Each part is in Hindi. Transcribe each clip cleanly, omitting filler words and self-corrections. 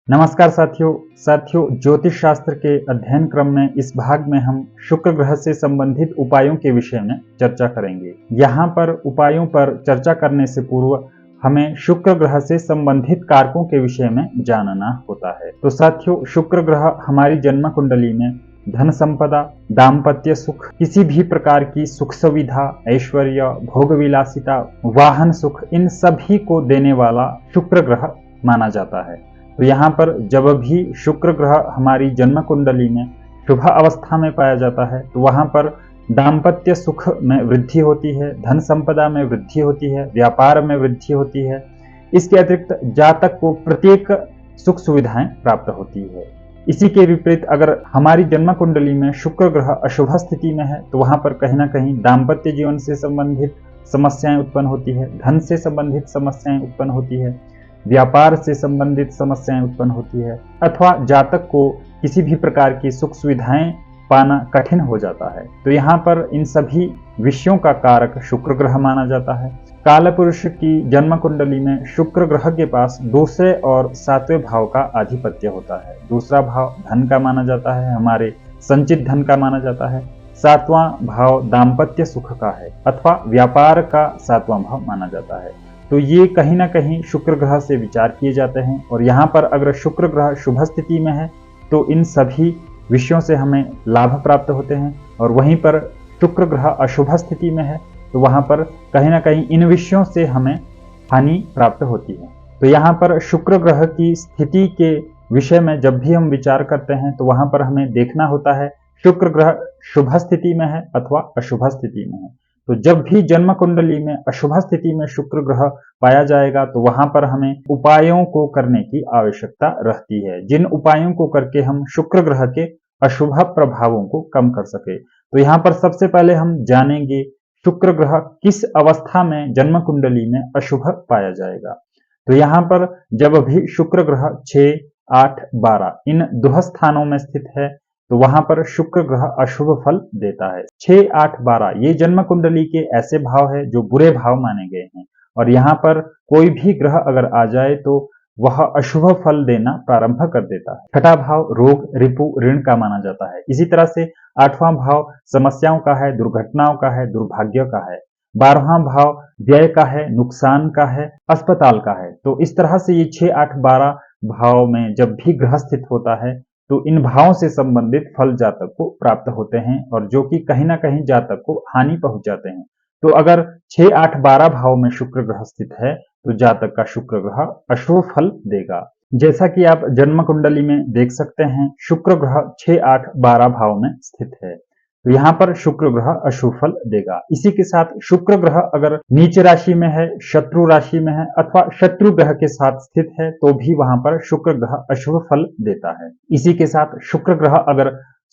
नमस्कार साथियों ज्योतिष शास्त्र के अध्ययन क्रम में इस भाग में हम शुक्र ग्रह से संबंधित उपायों के विषय में चर्चा करेंगे। यहाँ पर उपायों पर चर्चा करने से पूर्व हमें शुक्र ग्रह से संबंधित कारकों के विषय में जानना होता है। तो साथियों, शुक्र ग्रह हमारी जन्म कुंडली में धन संपदा, दाम्पत्य सुख, किसी भी प्रकार की सुख सुविधा, ऐश्वर्य, भोग विलासिता, वाहन सुख, इन सभी को देने वाला शुक्र ग्रह माना जाता है। तो यहाँ पर जब भी शुक्र ग्रह हमारी जन्म कुंडली में शुभ अवस्था में पाया जाता है तो वहाँ पर दाम्पत्य सुख में वृद्धि होती है, धन संपदा में वृद्धि होती है, व्यापार में वृद्धि होती है। इसके अतिरिक्त जातक को प्रत्येक सुख सुविधाएं प्राप्त होती है। इसी के विपरीत अगर हमारी जन्म कुंडली में शुक्र ग्रह अशुभ स्थिति में है तो वहां पर कहीं ना कहीं दाम्पत्य जीवन से संबंधित समस्याएं उत्पन्न होती है, धन से संबंधित समस्याएं उत्पन्न होती है, व्यापार से संबंधित समस्याएं उत्पन्न होती है, अथवा जातक को किसी भी प्रकार की सुख सुविधाएं पाना कठिन हो जाता है। तो यहाँ पर इन सभी विषयों का कारक शुक्र ग्रह माना जाता है। काल पुरुष की जन्म कुंडली में शुक्र ग्रह के पास दूसरे और सातवें भाव का आधिपत्य होता है। दूसरा भाव धन का माना जाता है, हमारे संचित धन का माना जाता है। सातवां भाव दाम्पत्य सुख का है अथवा व्यापार का सातवां भाव माना जाता है। तो ये कहीं ना कहीं शुक्र ग्रह से विचार किए जाते हैं और यहाँ पर अगर शुक्र ग्रह शुभ स्थिति में है तो इन सभी विषयों से हमें लाभ प्राप्त होते हैं, और वहीं पर शुक्र ग्रह अशुभ स्थिति में है तो वहाँ पर कहीं ना कहीं इन विषयों से हमें हानि प्राप्त होती है। तो यहाँ पर शुक्र ग्रह की स्थिति के विषय में जब भी हम विचार करते हैं तो वहाँ पर हमें देखना होता है शुक्र ग्रह शुभ स्थिति में है अथवा अशुभ स्थिति में है। तो जब भी जन्म कुंडली में अशुभ स्थिति में शुक्र ग्रह पाया जाएगा तो वहां पर हमें उपायों को करने की आवश्यकता रहती है, जिन उपायों को करके हम शुक्र ग्रह के अशुभ प्रभावों को कम कर सके। तो यहाँ पर सबसे पहले हम जानेंगे शुक्र ग्रह किस अवस्था में जन्म कुंडली में अशुभ पाया जाएगा। तो यहाँ पर जब भी शुक्र ग्रह 6, 8, 12 इन दुह स्थानों में स्थित है तो वहां पर शुक्र ग्रह अशुभ फल देता है। 6, 8, 12 ये जन्म कुंडली के ऐसे भाव है जो बुरे भाव माने गए हैं, और यहाँ पर कोई भी ग्रह अगर आ जाए तो वह अशुभ फल देना प्रारंभ कर देता है। छठा भाव रोग, रिपु, ऋण का माना जाता है। इसी तरह से 8वां भाव समस्याओं का है, दुर्घटनाओं का है, दुर्भाग्य का है। 12वां भाव व्यय का है, नुकसान का है, अस्पताल का है। तो इस तरह से ये 6, 8, 12 भाव में जब भी ग्रह स्थित होता है तो इन भावों से संबंधित फल जातक को प्राप्त होते हैं, और जो कि कहीं ना कहीं जातक को हानि पहुंचाते हैं। तो अगर 6, 8, 12 भाव में शुक्र ग्रह स्थित है तो जातक का शुक्र ग्रह अशुभ फल देगा। जैसा कि आप जन्म कुंडली में देख सकते हैं शुक्र ग्रह 6, 8, 12 भाव में स्थित है, तो यहाँ पर शुक्र ग्रह अशुभ फल देगा। इसी के साथ शुक्र ग्रह अगर नीच राशि में है, शत्रु राशि में है अथवा शत्रु ग्रह के साथ स्थित है तो भी वहां पर शुक्र ग्रह अशुभ फल देता है। इसी के साथ शुक्र ग्रह अगर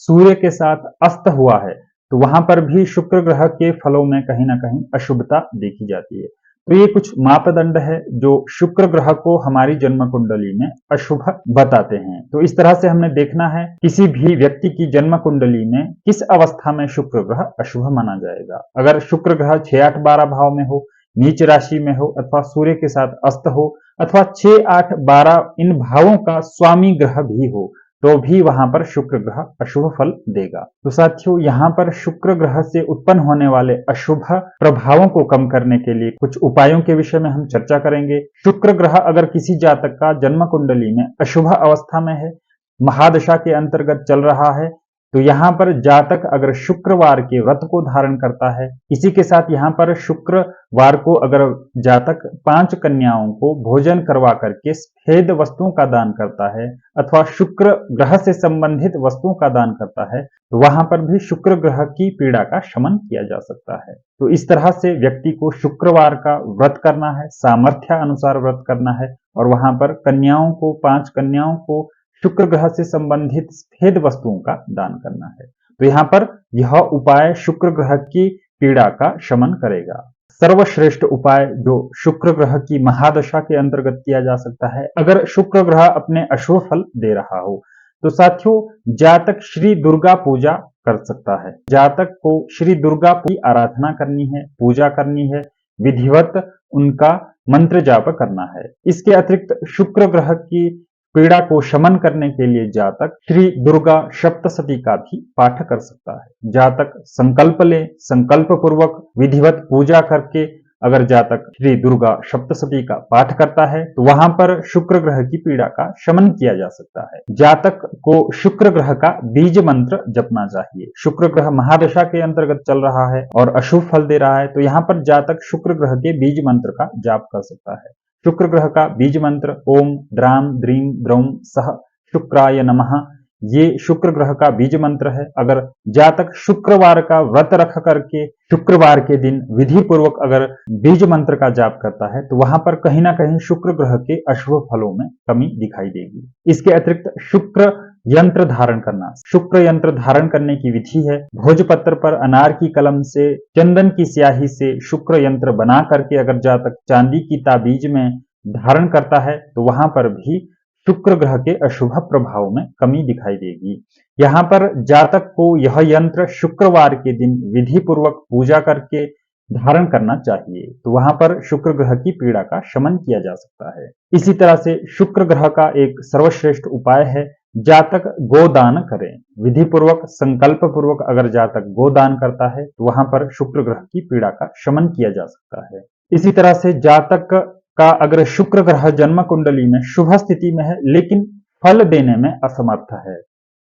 सूर्य के साथ अस्त हुआ है तो वहां पर भी शुक्र ग्रह के फलों में कहीं ना कहीं अशुभता देखी जाती है। तो ये कुछ मापदंड है जो शुक्र ग्रह को हमारी जन्म कुंडली में अशुभ बताते हैं। तो इस तरह से हमने देखना है किसी भी व्यक्ति की जन्म कुंडली में किस अवस्था में शुक्र ग्रह अशुभ माना जाएगा। अगर शुक्र ग्रह 6, 8, 12 भाव में हो, नीच राशि में हो अथवा सूर्य के साथ अस्त हो अथवा 6, 8, 12 इन भावों का स्वामी ग्रह भी हो तो भी वहां पर शुक्र ग्रह अशुभ फल देगा। तो साथियों, यहाँ पर शुक्र ग्रह से उत्पन्न होने वाले अशुभ प्रभावों को कम करने के लिए कुछ उपायों के विषय में हम चर्चा करेंगे। शुक्र ग्रह अगर किसी जातक का जन्म कुंडली में अशुभ अवस्था में है, महादशा के अंतर्गत चल रहा है, तो यहाँ पर जातक अगर शुक्रवार के व्रत को धारण करता है, इसी के साथ यहाँ पर शुक्रवार को अगर जातक 5 कन्याओं को भोजन करवा करके सफेद वस्तुओं का दान करता है अथवा शुक्र ग्रह से संबंधित वस्तुओं का दान करता है तो वहां पर भी शुक्र ग्रह की पीड़ा का शमन किया जा सकता है। तो इस तरह से व्यक्ति को शुक्रवार का व्रत करना है, सामर्थ्य अनुसार व्रत करना है, और वहां पर कन्याओं को 5 कन्याओं को शुक्र ग्रह से संबंधित सफेद वस्तुओं का दान करना है। तो यहाँ पर यह उपाय शुक्र ग्रह की पीड़ा का शमन करेगा। सर्वश्रेष्ठ उपाय जो शुक्र ग्रह की महादशा के अंतर्गत किया जा सकता है अगर शुक्र ग्रह अपने अशुभ फल दे रहा हो तो साथियों, जातक श्री दुर्गा पूजा कर सकता है। जातक को श्री दुर्गा की आराधना करनी है, पूजा करनी है, विधिवत उनका मंत्र जाप करना है। इसके अतिरिक्त शुक्र ग्रह की पीड़ा को शमन करने के लिए जातक श्री दुर्गा सप्तशती का भी पाठ कर सकता है। जातक संकल्प ले, संकल्प पूर्वक विधिवत पूजा करके अगर जातक श्री दुर्गा सप्तशती का पाठ करता है तो वहां पर शुक्र ग्रह की पीड़ा का शमन किया जा सकता है। जातक को शुक्र ग्रह का बीज मंत्र जपना चाहिए। शुक्र ग्रह महादशा के अंतर्गत चल रहा है और अशुभ फल दे रहा है, तो यहाँ पर जातक शुक्र ग्रह के बीज मंत्र का जाप कर सकता है। शुक्र ग्रह का बीज मंत्र ओम द्राम द्रीम द्रौम सह शुक्राय नमः, ये शुक्र ग्रह का बीज मंत्र है। अगर जातक शुक्रवार का व्रत रख करके शुक्रवार के दिन विधि पूर्वक अगर बीज मंत्र का जाप करता है तो वहां पर कहीं ना कहीं शुक्र ग्रह के अशुभ फलों में कमी दिखाई देगी। इसके अतिरिक्त शुक्र यंत्र धारण करना, शुक्र यंत्र धारण करने की विधि है भोजपत्र पर अनार की कलम से चंदन की स्याही से शुक्र यंत्र बना करके अगर जातक चांदी की ताबीज में धारण करता है तो वहां पर भी शुक्र ग्रह के अशुभ प्रभाव में कमी दिखाई देगी। यहाँ पर जातक को यह यंत्र शुक्रवार के दिन विधि पूर्वक पूजा करके धारण करना चाहिए, तो वहां पर शुक्र ग्रह की पीड़ा का शमन किया जा सकता है। इसी तरह से शुक्र ग्रह का एक सर्वश्रेष्ठ उपाय है जातक गोदान करें। विधि पूर्वक संकल्प पूर्वक अगर जातक गोदान करता है तो वहां पर शुक्र ग्रह की पीड़ा का शमन किया जा सकता है। इसी तरह से जातक का अगर शुक्र ग्रह जन्म कुंडली में शुभ स्थिति में है लेकिन फल देने में असमर्थ है,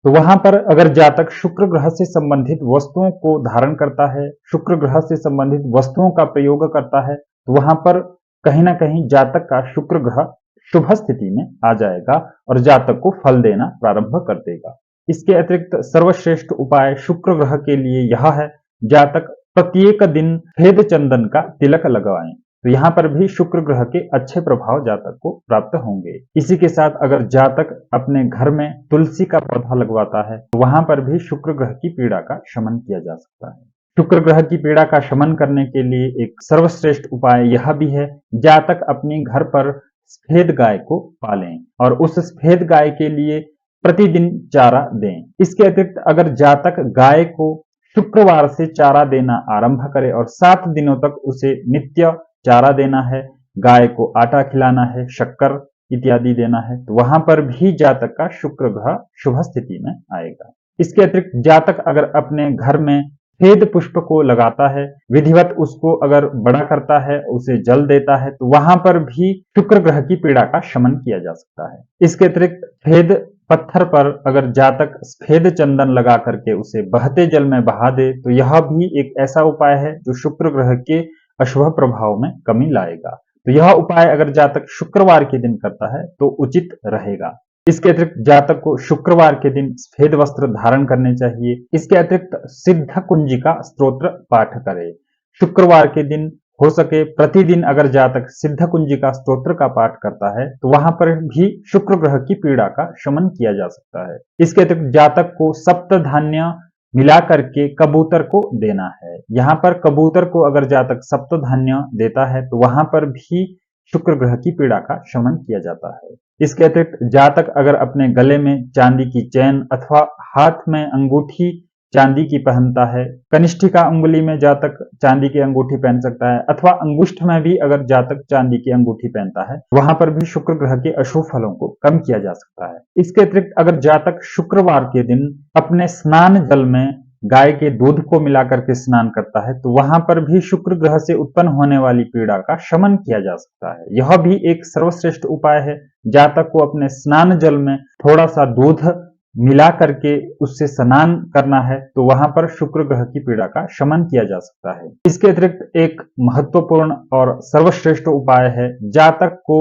तो वहां पर अगर जातक शुक्र ग्रह से संबंधित वस्तुओं को धारण करता है, शुक्र ग्रह से संबंधित वस्तुओं का प्रयोग करता है, तो वहां पर कहीं ना कहीं जातक का शुक्र ग्रह शुभ स्थिति में आ जाएगा और जातक को फल देना प्रारंभ कर देगा। इसके अतिरिक्त सर्वश्रेष्ठ उपाय शुक्र ग्रह के लिए यह है जातक प्रत्येक दिन सफेद चंदन का तिलक लगवाएं, तो यहाँ पर भी शुक्र ग्रह के अच्छे प्रभाव जातक को प्राप्त होंगे। इसी के साथ अगर जातक अपने घर में तुलसी का पौधा लगवाता है तो वहां पर भी शुक्र ग्रह की पीड़ा का शमन किया जा सकता है। शुक्र ग्रह की पीड़ा का शमन करने के लिए एक सर्वश्रेष्ठ उपाय यह भी है जातक अपने घर पर सफेद गाय को पालें और उस सफेद गाय के लिए प्रतिदिन चारा दें। इसके अतिरिक्त अगर जातक गाय को शुक्रवार से चारा देना आरंभ करे और 7 दिनों तक उसे नित्य चारा देना है, गाय को आटा खिलाना है, शक्कर इत्यादि देना है, तो वहां पर भी जातक का शुक्र ग्रह शुभ स्थिति में आएगा। इसके अतिरिक्त जातक अगर अपने घर में सफेद पुष्प को लगाता है, विधिवत उसको अगर बड़ा करता है, उसे जल देता है, तो वहां पर भी शुक्र ग्रह की पीड़ा का शमन किया जा सकता है। इसके अतिरिक्त सफेद पत्थर पर अगर जातक सफेद चंदन लगा करके उसे बहते जल में बहा दे तो यह भी एक ऐसा उपाय है जो शुक्र ग्रह के अशुभ प्रभाव में कमी लाएगा। तो यह उपाय अगर जातक शुक्रवार के दिन करता है तो उचित रहेगा। इसके अतिरिक्त जातक को शुक्रवार के दिन सफेद वस्त्र धारण करने चाहिए। इसके अतिरिक्त सिद्ध कुंजिका स्तोत्र पाठ करें। शुक्रवार के दिन हो सके प्रतिदिन अगर जातक सिद्ध कुंजिका स्तोत्र का पाठ करता है तो वहां पर भी शुक्र ग्रह की पीड़ा का शमन किया जा सकता है। इसके अतिरिक्त जातक को सप्त धान्य मिला करके कबूतर को देना है। यहाँ पर कबूतर को अगर जातक सप्त धान्य देता है तो वहां पर भी शुक्र ग्रह की पीड़ा का शमन किया जाता है। इसके अतिरिक्त जातक अगर अपने गले में चांदी की चैन अथवा हाथ में अंगूठी चांदी की पहनता है, कनिष्ठिका अंगुली में जातक चांदी की अंगूठी पहन सकता है अथवा अंगुष्ठ में भी अगर जातक चांदी की अंगूठी पहनता है, वहां पर भी शुक्र ग्रह के अशुभ फलों को कम किया जा सकता है। इसके अतिरिक्त अगर जातक शुक्रवार के दिन अपने स्नान जल में गाय के दूध को मिलाकर के स्नान करता है तो वहां पर भी शुक्र ग्रह से उत्पन्न होने वाली पीड़ा का शमन किया जा सकता है। यह भी एक सर्वश्रेष्ठ उपाय है। जातक को अपने स्नान जल में थोड़ा सा दूध मिला करके उससे स्नान करना है तो वहां पर शुक्र ग्रह की पीड़ा का शमन किया जा सकता है। इसके अतिरिक्त एक महत्वपूर्ण और सर्वश्रेष्ठ उपाय है जातक को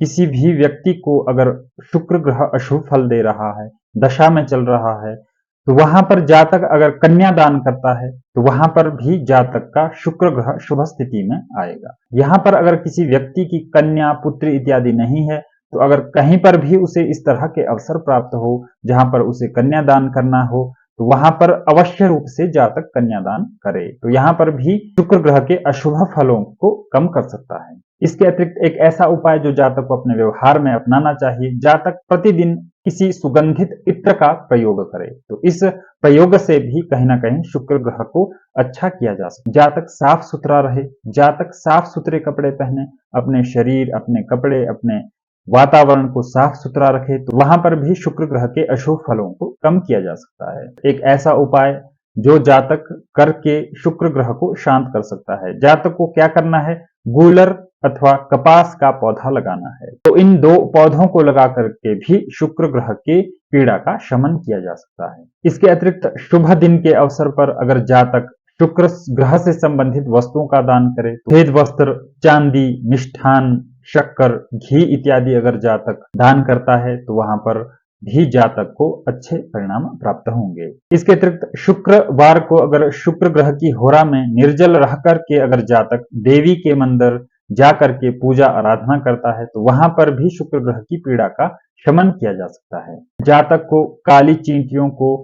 किसी भी व्यक्ति को अगर शुक्र ग्रह अशुभ फल दे रहा है, दशा में चल रहा है, तो वहां पर जातक अगर कन्या दान करता है तो वहां पर भी जातक का शुक्र ग्रह शुभ स्थिति में आएगा। यहां पर अगर किसी व्यक्ति की कन्या पुत्री इत्यादि नहीं है तो अगर कहीं पर भी उसे इस तरह के अवसर प्राप्त हो जहां पर उसे कन्यादान करना हो तो वहां पर अवश्य रूप से जातक कन्यादान करे, तो यहां पर भी शुक्र ग्रह के अशुभ फलों को कम कर सकता है। इसके अतिरिक्त एक ऐसा उपाय जो जातक को अपने व्यवहार में अपनाना चाहिए, जातक प्रतिदिन किसी सुगंधित इत्र का प्रयोग करे, तो इस प्रयोग से भी कहीं ना कहीं शुक्र ग्रह को अच्छा किया जा सकता है। जातक साफ सुथरा रहे, जातक साफ सुथरे कपड़े पहने, अपने शरीर, अपने कपड़े, अपने वातावरण को साफ सुथरा रखे तो वहां पर भी शुक्र ग्रह के अशुभ फलों को कम किया जा सकता है। एक ऐसा उपाय जो जातक करके शुक्र ग्रह को शांत कर सकता है। जातक को क्या करना है, गूलर अथवा कपास का पौधा लगाना है। तो इन दो पौधों को लगा करके भी शुक्र ग्रह के पीड़ा का शमन किया जा सकता है। इसके अतिरिक्त शुभ दिन के अवसर पर अगर जातक शुक्र ग्रह से संबंधित वस्तुओं का दान करे तो सफेद वस्त्र, चांदी, मिष्ठान, शक्कर, घी इत्यादि अगर जातक दान करता है तो वहां पर भी जातक को अच्छे परिणाम प्राप्त होंगे। इसके अतिरिक्त शुक्रवार को अगर शुक्र ग्रह की होरा में निर्जल रह करके अगर जातक देवी के मंदिर जा करके पूजा आराधना करता है तो वहां पर भी शुक्र ग्रह की पीड़ा का शमन किया जा सकता है। जातक को काली चींटियों को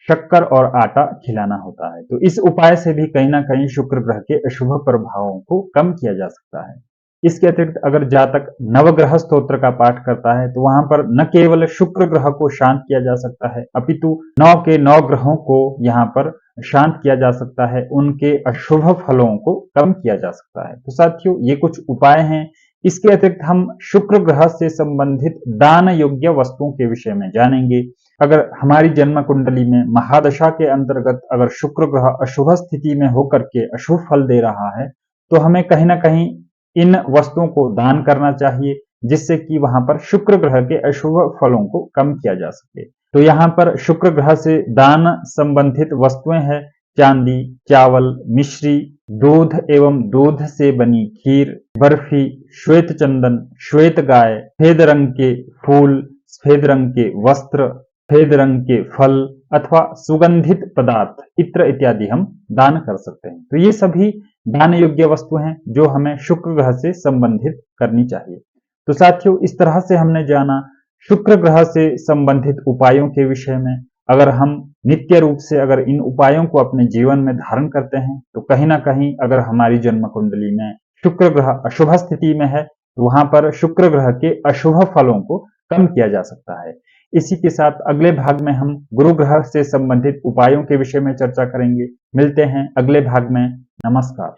शक्कर और आटा खिलाना होता है। तो इस उपाय से भी कहीं ना कहीं शुक्र ग्रह के अशुभ प्रभावों को कम किया जा सकता है। इसके अतिरिक्त अगर जातक नवग्रह स्तोत्र का पाठ करता है तो वहां पर न केवल शुक्र ग्रह को शांत किया जा सकता है अपितु 9 के 9 ग्रहों को यहाँ पर शांत किया जा सकता है, उनके अशुभ फलों को कम किया जा सकता है। तो साथियों, ये कुछ उपाय हैं। इसके अतिरिक्त हम शुक्र ग्रह से संबंधित दान योग्य वस्तुओं के विषय में जानेंगे। अगर हमारी जन्म कुंडली में महादशा के अंतर्गत अगर शुक्र ग्रह अशुभ स्थिति में होकर के अशुभ फल दे रहा है तो हमें कहीं ना कहीं इन वस्तुओं को दान करना चाहिए, जिससे कि वहां पर शुक्र ग्रह के अशुभ फलों को कम किया जा सके। तो यहाँ पर शुक्र ग्रह से दान संबंधित वस्तुएं हैं चांदी, चावल, मिश्री, दूध एवं दूध से बनी खीर, बर्फी, श्वेत चंदन, श्वेत गाय, सफेद रंग के फूल, सफेद रंग के वस्त्र, सफेद रंग के फल अथवा सुगंधित पदार्थ, इत्र इत्यादि हम दान कर सकते हैं। तो ये सभी दान योग्य वस्तु हैं जो हमें शुक्र ग्रह से संबंधित करनी चाहिए। तो साथियों, इस तरह से हमने जाना शुक्र ग्रह से संबंधित उपायों के विषय में। अगर हम नित्य रूप से अगर इन उपायों को अपने जीवन में धारण करते हैं तो कहीं ना कहीं अगर हमारी जन्म कुंडली में शुक्र ग्रह अशुभ स्थिति में है तो वहां पर शुक्र ग्रह के अशुभ फलों को कम किया जा सकता है। इसी के साथ अगले भाग में हम गुरु ग्रह से संबंधित उपायों के विषय में चर्चा करेंगे। मिलते हैं अगले भाग में। नमस्कार।